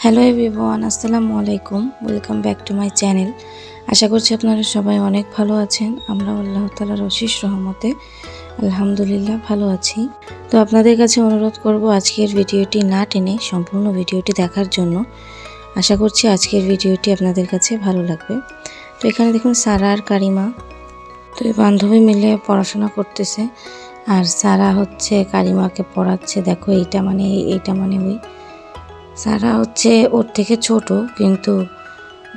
Hello everyone, আসসালামু আলাইকুম। Welcome back to my channel. আশা করছি আপনারা সবাই অনেক ভালো আছেন। আমরা আল্লাহ তাআলার অশেষ রহমতে আলহামদুলিল্লাহ ভালো আছি। তো আপনাদের কাছে অনুরোধ করব আজকের ভিডিওটি না টেনে সম্পূর্ণ ভিডিওটি দেখার জন্য। আশা করছি আজকের ভিডিওটি আপনাদের কাছে ভালো লাগবে। তো এখানে দেখুন সারা আর কারিমা তো এই বান্ধবী মিলে পড়াশোনা করতেছে, আর সারা হচ্ছে কারিমাকে পড়াচ্ছে। দেখো এইটা মানে ওই সারা হচ্ছে ওর থেকে ছোট, কিন্তু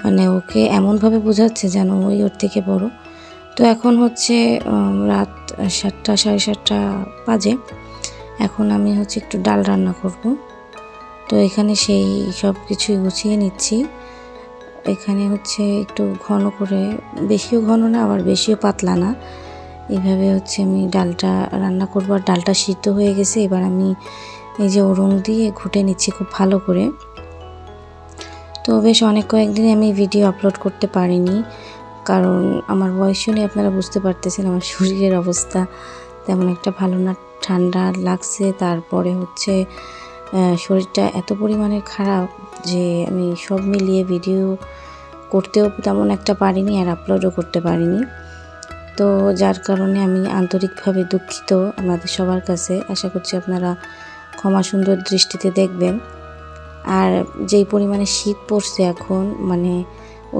মানে ওকে এমনভাবে বোঝাচ্ছে যেন ওই ওর থেকে বড়। তো এখন হচ্ছে রাত 7টা 7:30 বাজে। এখন আমি হচ্ছে একটু ডাল রান্না করব। তো এখানে সেই সব কিছুই গুছিয়ে নিচ্ছি। এখানে হচ্ছে একটু ঘন করে, বেশিও ঘন না আবার বেশিও পাতলা না, এইভাবে হচ্ছে আমি ডালটা রান্না করব। আর ডালটা সিদ্ধ হয়ে গেছে, এবার আমি এই যে ওরং দিয়ে ঘুটে নিচ্ছি খুব ভালো করে। তো বেশ কয়েকদিন আমি ভিডিও আপলোড করতে পারিনি, কারণ আমার বয়স শুনে আপনারা বুঝতে পারতেছেন আমার শরীরের অবস্থা তেমন একটা ভালো না। ঠান্ডা লাগছে, তারপরে হচ্ছে শরীরটা এত পরিমাণে খারাপ যে আমি সব মিলিয়ে ভিডিও করতেও তেমন একটা পারিনি আর আপলোডও করতে পারিনি। তো যার কারণে আমি আন্তরিকভাবে দুঃখিত আপনাদের সবার কাছে। আশা করছি আপনারা ক্ষমা সুন্দর দৃষ্টিতে দেখবেন। আর যেই পরিমাণে শীত পড়ছে এখন, মানে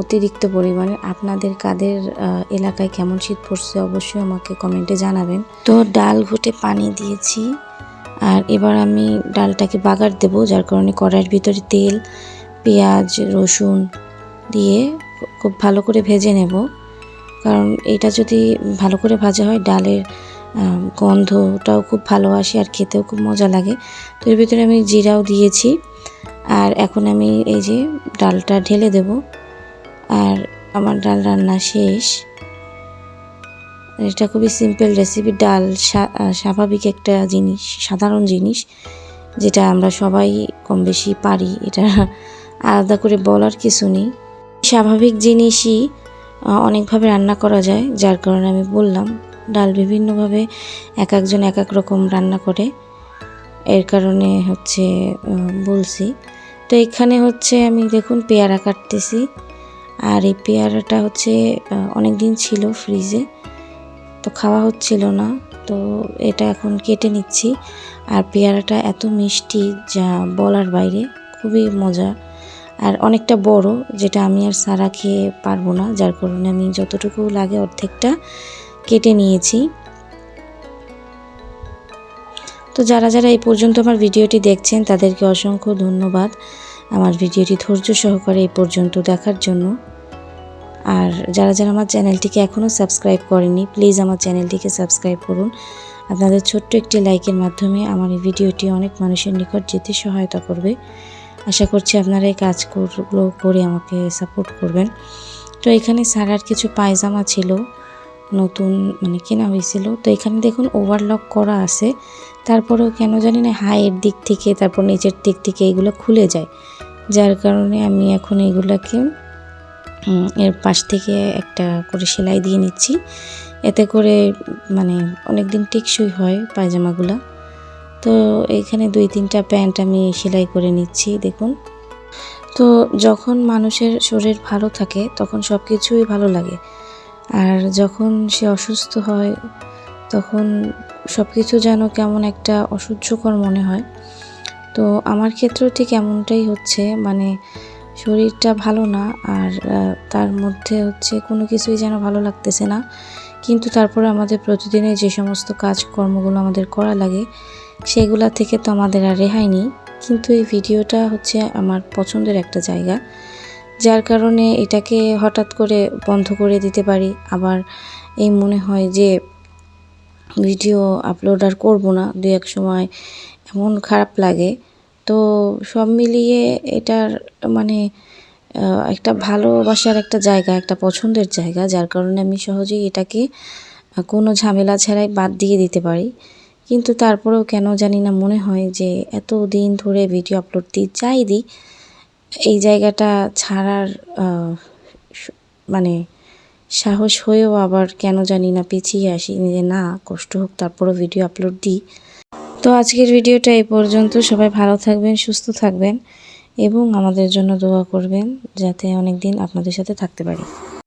অতিরিক্ত পরিমাণে, আপনাদের কাদের এলাকায় কেমন শীত পড়ছে অবশ্যই আমাকে কমেন্টে জানাবেন। তো ডাল ঘুটে পানি দিয়েছি, আর এবার আমি ডালটাকে বাগার দেব, যার কারণে কড়াইয়ের ভিতরে তেল, পেঁয়াজ, রসুন দিয়ে খুব ভালো করে ভেজে নেব। কারণ এটা যদি ভালো করে ভাজা হয় ডালের গন্ধটাও খুব ভালো আসে আর খেতেও খুব মজা লাগে। তো এর ভিতরে আমি জিরাও দিয়েছি। আর এখন আমি এই যে ডালটা ঢেলে দেব, আর আমার ডাল রান্না শেষ। এটা খুবই সিম্পল রেসিপি। ডাল স্বাভাবিক একটা জিনিস, সাধারণ জিনিস, যেটা আমরা সবাই কম বেশি পারি, এটা আলাদা করে বলার কিছু নেই। স্বাভাবিক জিনিসই অনেকভাবে রান্না করা যায়, যার কারণে আমি বললাম। ডাল বিভিন্নভাবে এক একজন এক এক রকম রান্না করে, এর কারণে হচ্ছে বলছি। তো এখানে হচ্ছে আমি দেখুন পেয়ারা কাটতেছি, আর এই পেয়ারাটা হচ্ছে অনেক দিন ছিল ফ্রিজে, তো খাওয়া হচ্ছিল না, তো এটা এখন কেটে নিচ্ছি। আর পেয়ারাটা এত মিষ্টি যা বলার বাইরে, খুবই মজা। আর অনেকটা বড়, যেটা আমি আর সারা খেয়ে পারবো না, যার কারণে আমি যতটুকু লাগে অর্ধেকটা কেটে নিয়েছি। তো যারা যারা এই পর্যন্ত আমার ভিডিওটি দেখছেন তাদেরকে অসংখ্য ধন্যবাদ আমার ভিডিওটি ধৈর্য সহকারে এই পর্যন্ত দেখার জন্য। আর যারা যারা আমার চ্যানেলটিকে এখনও সাবস্ক্রাইব করেনি, প্লিজ আমার চ্যানেলটিকে সাবস্ক্রাইব করুন। আপনাদের ছোট্ট একটি লাইকের মাধ্যমে আমার এই ভিডিওটি অনেক মানুষের নিকট যেতে সহায়তা করবে। আশা করছি আপনারা এই কাজগুলো করে আমাকে সাপোর্ট করবেন। তো এখানে সারার কিছু পায়জামা ছিল, নতুন মানে কেনা হয়েছিল। তো এখানে দেখুন ওভারলক করা আছে, তারপরেও কেন জানি না হাইয়ের দিক থেকে তারপর নিচের দিক থেকে এগুলো খুলে যায়, যার কারণে আমি এখন এগুলোকে এর পাশ থেকে একটা করে সেলাই দিয়ে নিচ্ছি। এতে করে মানে অনেক দিন টেকসই হয় পায়জামাগুলো। তো এখানে 2-3টা প্যান্ট আমি সেলাই করে নিচ্ছি দেখুন। তো যখন মানুষের শরীর ভালো থাকে তখন সব কিছুই ভালো লাগে, আর যখন সে অসুস্থ হয় তখন সব কিছু যেন কেমন একটা অসহ্যকর মনে হয়। তো আমার ক্ষেত্রেও ঠিক এমনটাই হচ্ছে, মানে শরীরটা ভালো না, আর তার মধ্যে হচ্ছে কোনো কিছুই যেন ভালো লাগতেছে না। কিন্তু তারপরে আমাদের প্রতিদিনের যে সমস্ত কাজকর্মগুলো আমাদের করা লাগে সেগুলা থেকে তো আমাদের আর রেহাই নেই। কিন্তু এই ভিডিওটা হচ্ছে আমার পছন্দের একটা জায়গা, যার কারণে এটাকে হঠাৎ করে বন্ধ করে দিতে পারি, আবার এই মনে হয় যে ভিডিও আপলোড আর করবো না, দু এক সময় এমন খারাপ লাগে। তো সব মিলিয়ে এটার মানে একটা ভালোবাসার একটা জায়গা, একটা পছন্দের জায়গা, যার কারণে আমি সহজেই এটাকে কোনো ঝামেলা ছাড়াই বাদ দিয়ে দিতে পারি। কিন্তু তারপরেও কেন জানি না মনে হয় যে এত দিন ধরে ভিডিও আপলোড দিই, এই জায়গাটা ছাড়ার মানে সাহস হয়েও আবার কেন জানি না পিছিয়ে আসি, যে না কষ্ট হোক তারপরও ভিডিও আপলোড দিই। তো আজকের ভিডিওটা এই পর্যন্ত। সবাই ভালো থাকবেন, সুস্থ থাকবেন, এবং আমাদের জন্য দোয়া করবেন যাতে অনেক দিন আপনাদের সাথে থাকতে পারি।